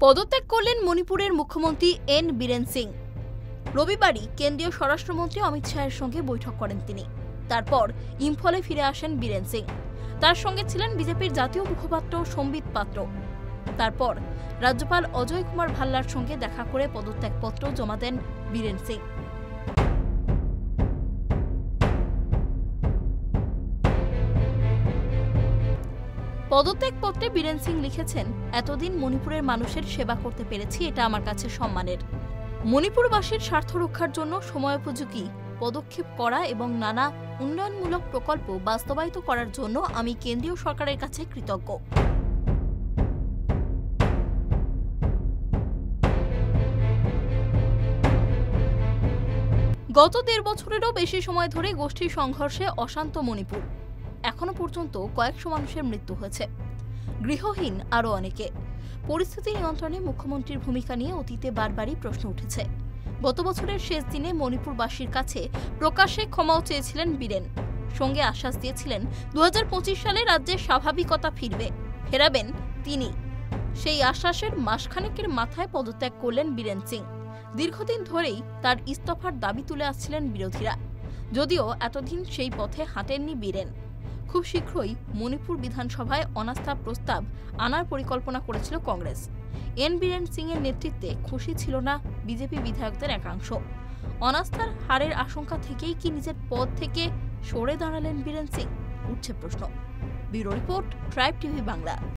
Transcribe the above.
পদত্যাগ করলেন মণিপুরের মুখ্যমন্ত্রী এন বীরেন সিং। রবিবারই কেন্দ্রীয় স্বরাষ্ট্রমন্ত্রী অমিত শাহের সঙ্গে বৈঠক করেন তিনি। তারপর ইম্ফলে ফিরে আসেন বীরেন সিং। তার সঙ্গে ছিলেন বিজেপির জাতীয় মুখপাত্র সম্বিত পাত্র। তারপর রাজ্যপাল অজয় কুমার ভাল্লার সঙ্গে দেখা করে পদত্যাগপত্র জমা দেন বীরেন সিং। পদত্যাগপত্রে বীরেন সিং লিখেছেন, এতদিন মণিপুরের মানুষের সেবা করতে পেরেছি, এটা আমার কাছে সম্মানের। মণিপুরবাসীর স্বার্থ রক্ষার জন্য সময়োপযোগী পদক্ষেপ করা এবং নানা উন্নয়নমূলক প্রকল্প বাস্তবায়িত করার জন্য আমি কেন্দ্রীয় সরকারের কাছে কৃতজ্ঞ। গত ১.৫ বছরেরও বেশি সময় ধরে গোষ্ঠীর সংঘর্ষে অশান্ত মণিপুর। এখনো পর্যন্ত কয়েকশো মানুষের মৃত্যু হয়েছে, গৃহহীন আরও অনেকে। পরিস্থিতি নিয়ন্ত্রণে মুখ্যমন্ত্রীর ভূমিকা নিয়ে অতীতে বারবারই প্রশ্ন উঠেছে। গত বছরের শেষ দিনে মণিপুরবাসীর কাছে প্রকাশ্যে ক্ষমাও চেয়েছিলেন বীরেন। সঙ্গে আশ্বাস দিয়েছিলেন ২০২৫ সালে রাজ্যে স্বাভাবিকতা ফেরাবেন তিনি। সেই আশ্বাসের মাসখানেকের মাথায় পদত্যাগ করলেন বীরেন সিং। দীর্ঘদিন ধরেই তার ইস্তফার দাবি তুলে আসছিলেন বিরোধীরা, যদিও এতদিন সেই পথে হাঁটেননি বীরেন। খুব শীঘ্রই মণিপুর বিধানসভায় অনাস্থা প্রস্তাব আনার পরিকল্পনা করেছিল কংগ্রেস। এন বীরেন সিং এর নেতৃত্বে খুশি ছিল না বিজেপি বিধায়কদের একাংশ। অনাস্থার হারের আশঙ্কা থেকেই কি নিজের পদ থেকে সরে দাঁড়ালেন বীরেন সিং, উঠছে প্রশ্ন। Bureau report, tribe TV Bangla.